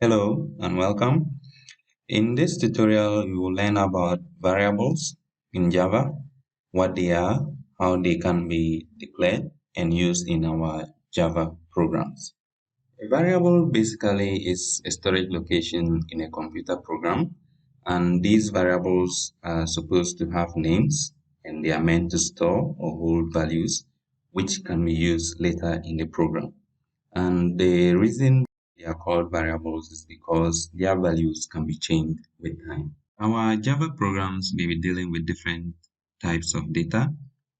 Hello and welcome. In this tutorial, you will learn about variables in Java, what they are, how they can be declared and used in our Java programs. A variable basically is a storage location in a computer program, and these variables are supposed to have names and they are meant to store or hold values which can be used later in the program. And the reason they are called variables is because their values can be changed with time. Our Java programs may be dealing with different types of data.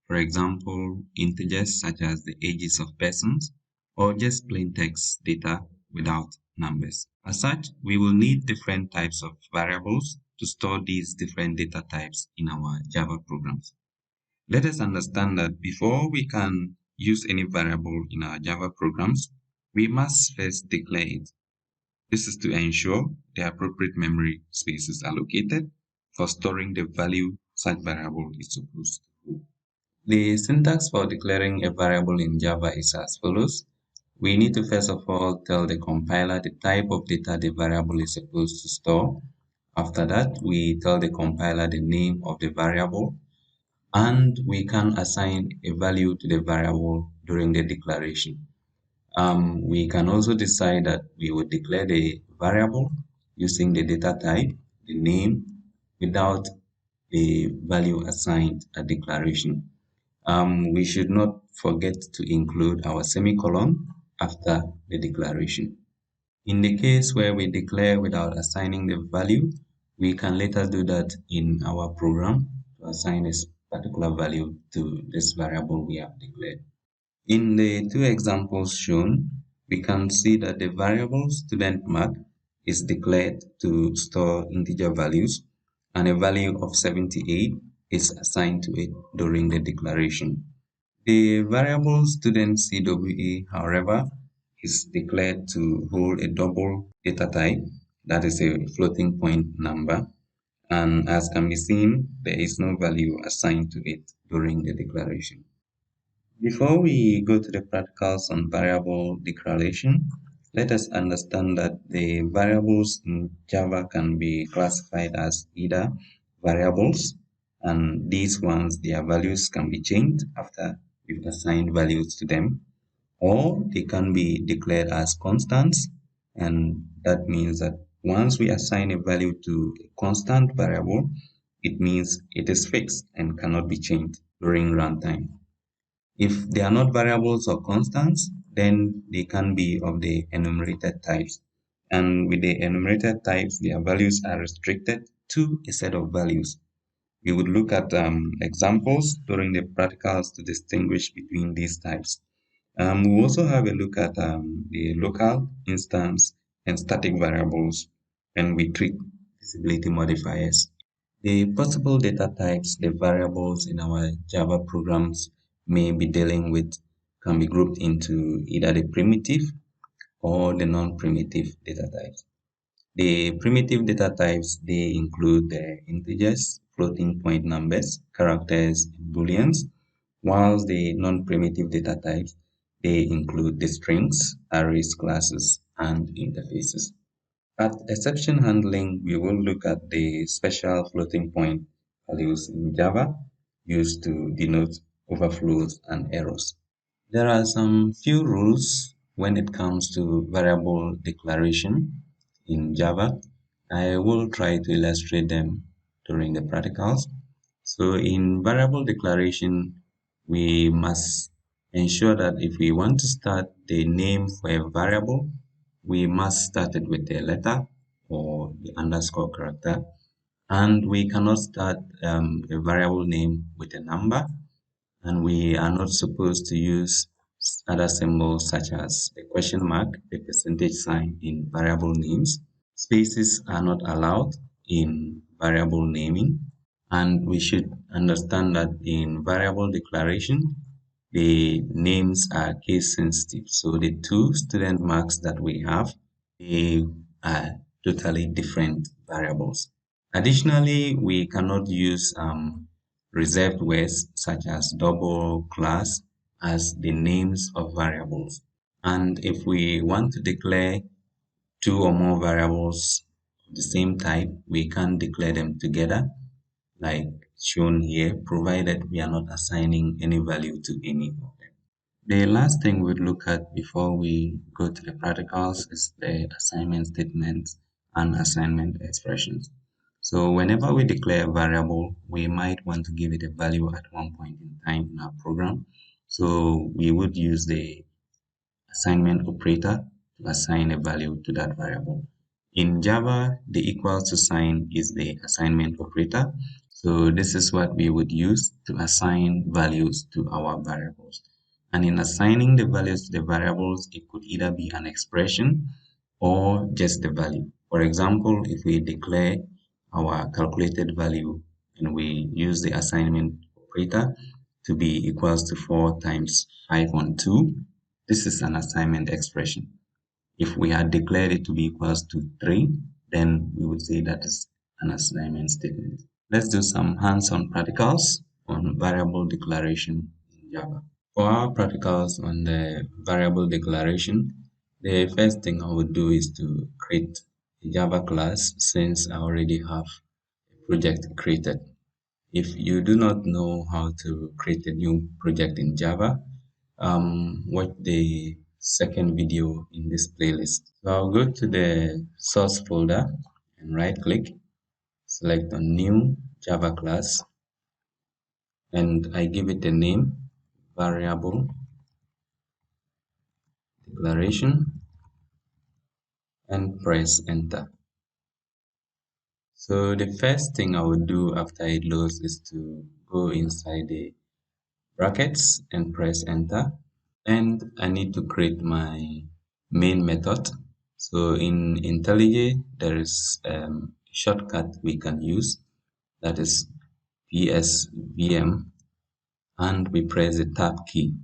For example, integers such as the ages of persons, or just plain text data without numbers. As such, we will need different types of variables to store these different data types in our Java programs. Let us understand that before we can use any variable in our Java programs, we must first declare it. This is to ensure the appropriate memory space is allocated for storing the value such variable is supposed to hold. The syntax for declaring a variable in Java is as follows. We need to first of all tell the compiler the type of data the variable is supposed to store. After that, we tell the compiler the name of the variable, and we can assign a value to the variable during the declaration. We can also decide that we would declare the variable using the data type, the name, without the value assigned at declaration. We should not forget to include our semicolon after the declaration. In the case where we declare without assigning the value, we can later do that in our program to assign a particular value to this variable we have declared. In the two examples shown, we can see that the variable student mark is declared to store integer values, and a value of 78 is assigned to it during the declaration. The variable student CWA, however, is declared to hold a double data type, that is a floating point number, and as can be seen, there is no value assigned to it during the declaration. Before we go to the practicals on variable declaration, let us understand that the variables in Java can be classified as either variables, and these ones, their values can be changed after we've assigned values to them, or they can be declared as constants, and that means that once we assign a value to a constant variable, it means it is fixed and cannot be changed during runtime. If they are not variables or constants, then they can be of the enumerated types. And with the enumerated types, their values are restricted to a set of values. We would look at examples during the practicals to distinguish between these types. We'll also have a look at the local, instance, and static variables when we treat visibility modifiers. The possible data types, the variables in our Java programs may be dealing with can be grouped into either the primitive or the non-primitive data types. The primitive data types, they include the integers, floating point numbers, characters, and booleans, whilst the non-primitive data types, they include the strings, arrays, classes, and interfaces. At exception handling, we will look at the special floating point values in Java used to denote overflows and errors. There are some few rules when it comes to variable declaration in Java. I will try to illustrate them during the practicals. So in variable declaration, we must ensure that if we want to start the name for a variable, we must start it with a letter or the underscore character, and we cannot start a variable name with a number, and we are not supposed to use other symbols such as the question mark, the percentage sign in variable names. Spaces are not allowed in variable naming, and we should understand that in variable declaration, the names are case sensitive. So the two student marks that we have, they are totally different variables. Additionally, we cannot use reserved words such as double, class as the names of variables. And if we want to declare two or more variables of the same type, we can declare them together like shown here, provided we are not assigning any value to any of them. The last thing we'd look at before we go to the practicals is the assignment statements and assignment expressions. So whenever we declare a variable, we might want to give it a value at one point in time in our program. So we would use the assignment operator to assign a value to that variable. In Java, the equals to sign is the assignment operator. So this is what we would use to assign values to our variables. And in assigning the values to the variables, it could either be an expression or just the value. For example, if we declare our calculated value and we use the assignment operator to be equals to 4 times 5 on 2, this is an assignment expression. If we had declared it to be equals to 3, then we would say that is an assignment statement. Let's do some hands-on practicals on variable declaration in Java. For our practicals on the variable declaration, the first thing I would do is to create a Java class since I already have a project created. If you do not know how to create a new project in Java, watch the second video in this playlist. So I'll go to the source folder and right click, select on new Java class, and I give it a name, variable declaration, and press enter. So the first thing I would do after it loads is to go inside the brackets and press enter. And I need to create my main method. So in IntelliJ, there is a shortcut we can use, that is PSVM, and we press the tab key.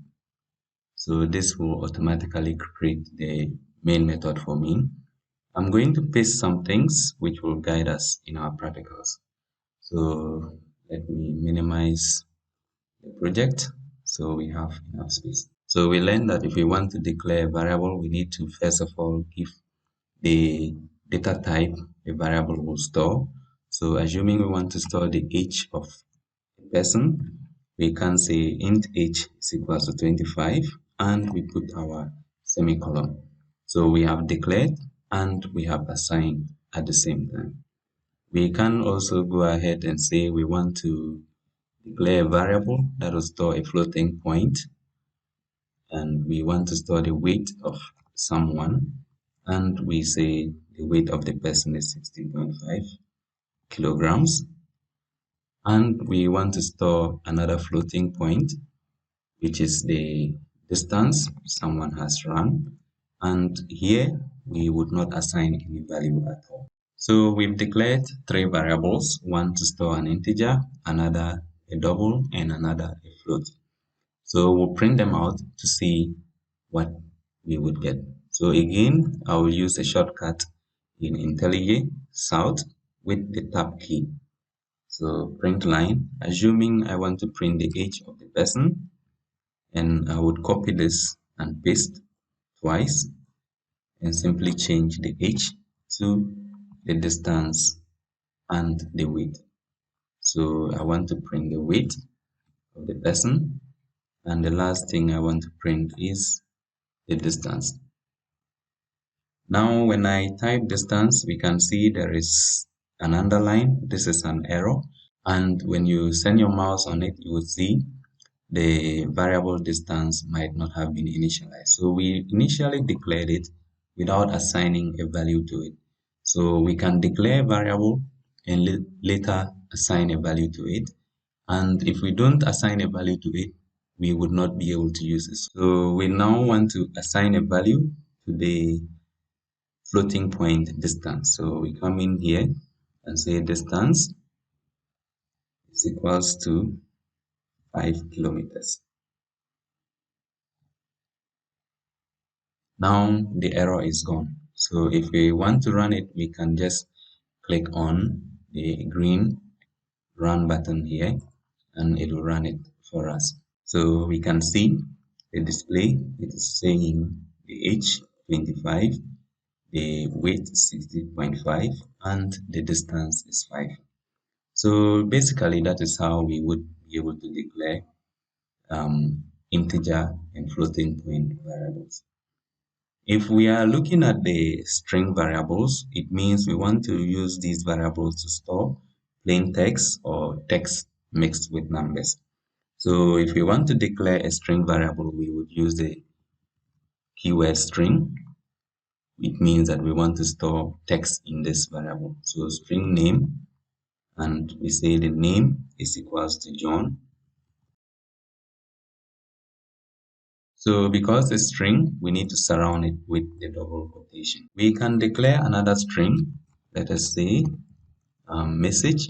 So this will automatically create the main method for me. I'm going to paste some things which will guide us in our practicals. So let me minimize the project so we have enough space. So we learned that if we want to declare a variable, we need to first of all give the data type the variable will store. So assuming we want to store the age of a person, we can say int age is equals to 25 and we put our semicolon. So we have declared and we have assigned at the same time. We can also go ahead and say we want to declare a variable that will store a floating point, and we want to store the weight of someone, and we say the weight of the person is 16.5 kilograms, and we want to store another floating point, which is the distance someone has run, and here we would not assign any value at all. So we've declared three variables, one to store an integer, another a double, and another a float. So we'll print them out to see what we would get. So again, I will use a shortcut in IntelliJ South with the tab key. So print line, assuming I want to print the age of the person, and I would copy this and paste twice and simply change the age to the distance and the weight. So I want to print the weight of the person, and the last thing I want to print is the distance. Now when I type distance, we can see there is an underline. This is an error, and when you send your mouse on it, you will see the variable distance might not have been initialized. So we initially declared it without assigning a value to it. So we can declare a variable and later assign a value to it. And if we don't assign a value to it, we would not be able to use it. So we now want to assign a value to the floating point distance. So we come in here and say distance is equals to 5 kilometers. Now the error is gone. So if we want to run it, we can just click on the green run button here and it will run it for us. So we can see the display, it is saying the age 25, the weight is 60.5, and the distance is 5. So basically, that is how we would be able to declare integer and floating point variables. If we are looking at the string variables, it means we want to use these variables to store plain text or text mixed with numbers. So if we want to declare a string variable, we would use the keyword string. It means that we want to store text in this variable. So string name, and we say the name is equals to John. So because it's string, we need to surround it with the double quotation. We can declare another string. Let us say message,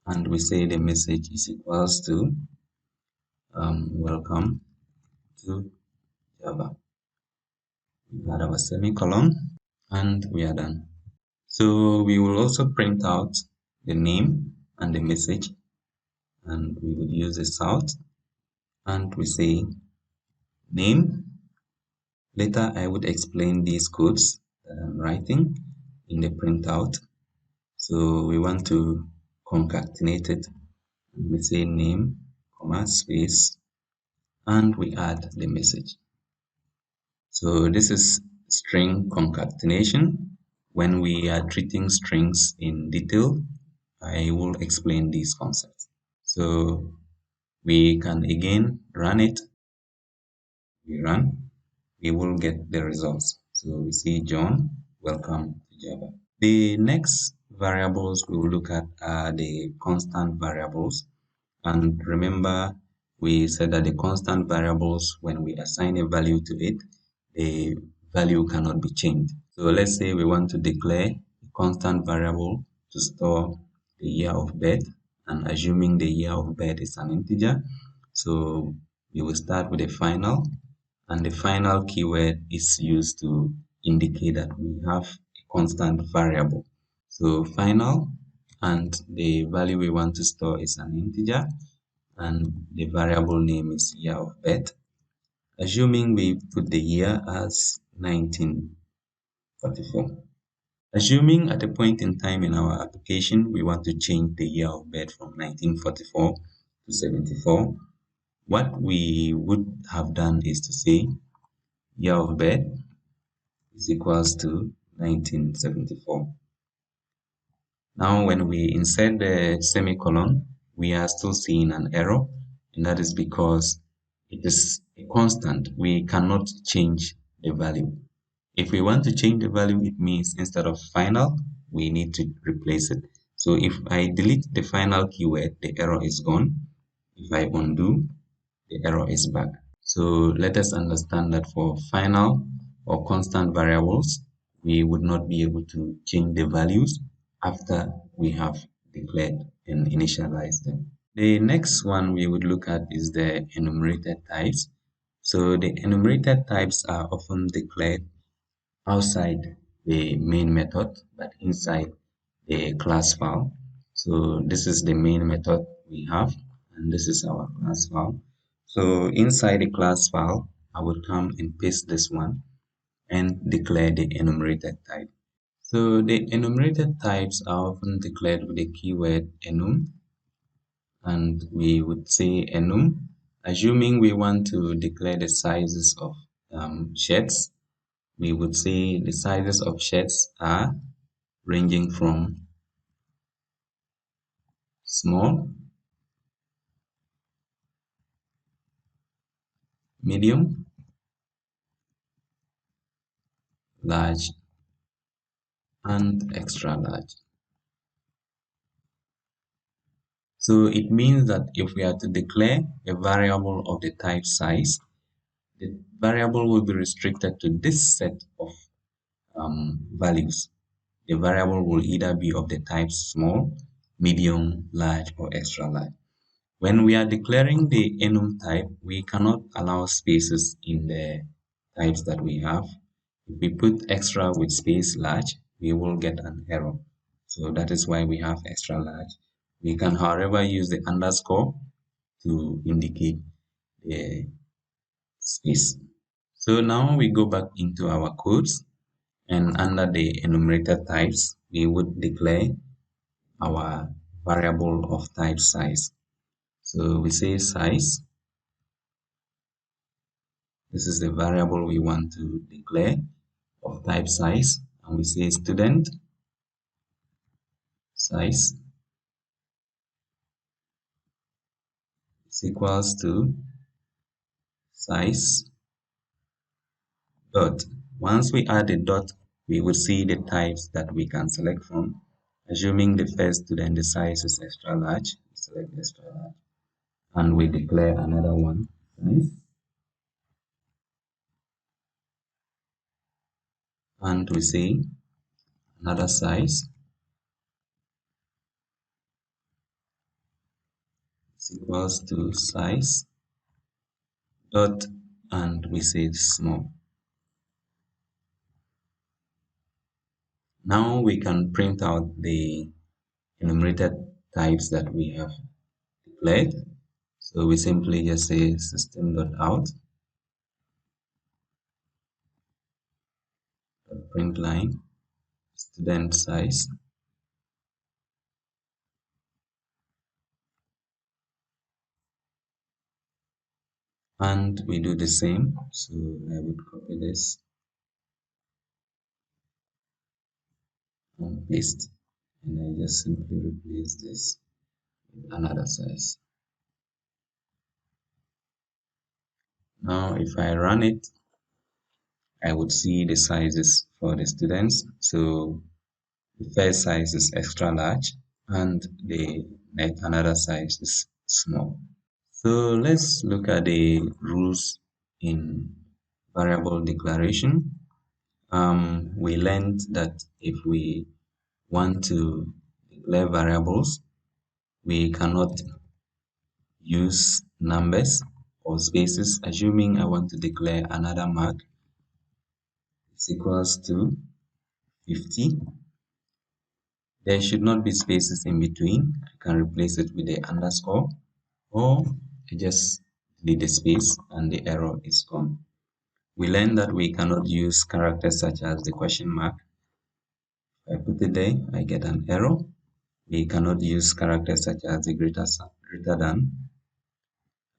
and we say the message is equals to welcome to Java. We add our semicolon, and we are done. So we will also print out the name and the message, and we will use this out, and we say name. Later I would explain these codes that I'm writing in the printout. So we want to concatenate it. We say name, comma, space, and we add the message. So this is string concatenation. When we are treating strings in detail, I will explain these concepts. So we can again run it. We run, we will get the results. So we see John, welcome to Java. The next variables we will look at are the constant variables. And remember, we said that the constant variables, when we assign a value to it, the value cannot be changed. So let's say we want to declare a constant variable to store the year of birth, and assuming the year of birth is an integer. So we will start with a final, and the final keyword is used to indicate that we have a constant variable. So final, and the value we want to store is an integer, and the variable name is year of birth. Assuming we put the year as 1944. Assuming at a point in time in our application we want to change the year of birth from 1944 to 74, what we would have done is to say year of birth is equals to 1974. Now when we insert the semicolon, we are still seeing an error, and that is because it is a constant. We cannot change the value. If we want to change the value, it means instead of final, we need to replace it. So if I delete the final keyword, the error is gone. If I undo, the error is back. So let us understand that for final or constant variables, we would not be able to change the values after we have declared and initialized them. The next one we would look at is the enumerated types. So the enumerated types are often declared outside the main method, but inside the class file. So this is the main method we have, and this is our class file. So inside the class file, I will come and paste this one and declare the enumerated type. So the enumerated types are often declared with the keyword enum, and we would say enum, assuming we want to declare the sizes of shirts. We would say the sizes of shirts are ranging from small, medium, large, and extra large. So it means that if we are to declare a variable of the type size, the variable will be restricted to this set of values. The variable will either be of the type small, medium, large, or extra large. When we are declaring the enum type, we cannot allow spaces in the types that we have. If we put extra with space large, we will get an error. So that is why we have extra large. We can, however, use the underscore to indicate the space. So now we go back into our codes. And under the enumerated types, we would declare our variable of type size. So we say size. This is the variable we want to declare of type size. And we say student size is equals to size dot. Once we add a dot, we will see the types that we can select from. Assuming the first student, the size is extra large, we select extra large. And we declare another one, size. And we say another size is equals to size dot, and we say small. Now we can print out the enumerated types that we have declared. So we simply just say system.out print line student size, and we do the same. So I would copy this and paste, and I just simply replace this with another size. Now if I run it, I would see the sizes for the students. So the first size is extra large and the another size is small. So let's look at the rules in variable declaration. We learned that if we want to declare variables, we cannot use numbers or spaces. Assuming I want to declare another mark is equals to 50. There should not be spaces in between. I can replace it with the underscore, or I just delete the space and the error is gone. We learned that we cannot use characters such as the question mark. If I put it there, I get an error. We cannot use characters such as the greater than.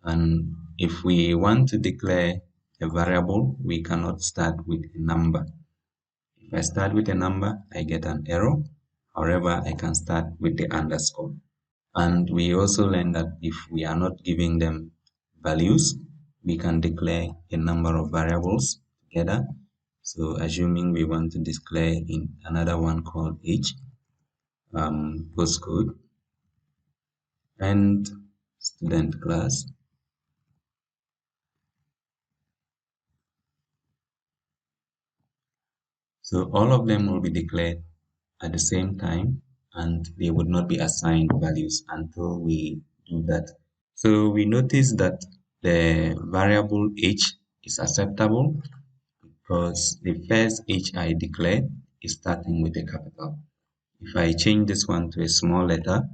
And if we want to declare a variable, we cannot start with a number. If I start with a number, I get an error. However, I can start with the underscore. And we also learned that if we are not giving them values, we can declare a number of variables together. So assuming we want to declare in another one called age, postcode, and student class. So all of them will be declared at the same time, and they would not be assigned values until we do that. So we notice that the variable age is acceptable because the first age I declared is starting with a capital. If I change this one to a small letter,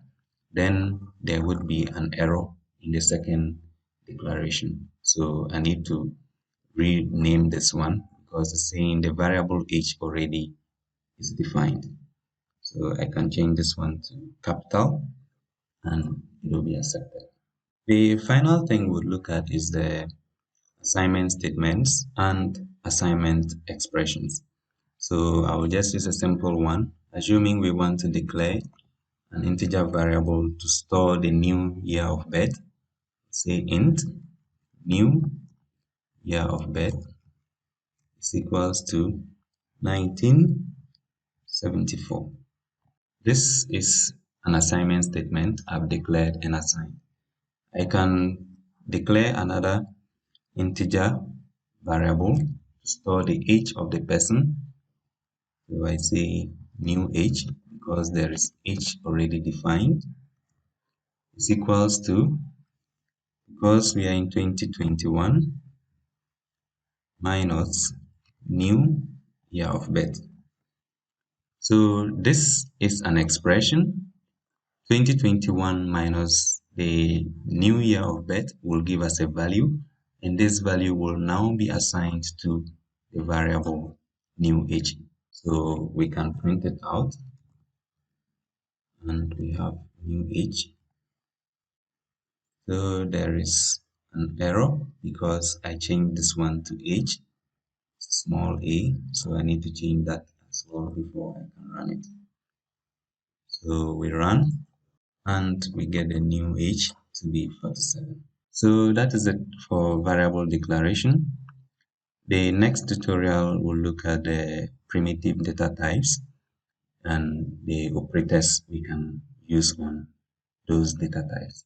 then there would be an error in the second declaration. So I need to rename this one because it's saying the variable age already is defined. So I can change this one to capital and it will be accepted. The final thing we'll look at is the assignment statements and assignment expressions. So I will just use a simple one. Assuming we want to declare an integer variable to store the new year of birth, say int new year of birth is equals to 1974. This is an assignment statement. I've declared and assigned. I can declare another integer variable to store the age of the person. So I say new age because there is age already defined is equals to, because we are in 2021, minus new year of birth. So this is an expression. 2021 minus the new year of birth will give us a value, and this value will now be assigned to the variable new age. So we can print it out, and we have new age. So there is an error because I changed this one to age, small a. So I need to change that as well before I can run it. So we run, and we get a new age to be 47. So that is it for variable declaration. The next tutorial will look at the primitive data types and the operators we can use on those data types.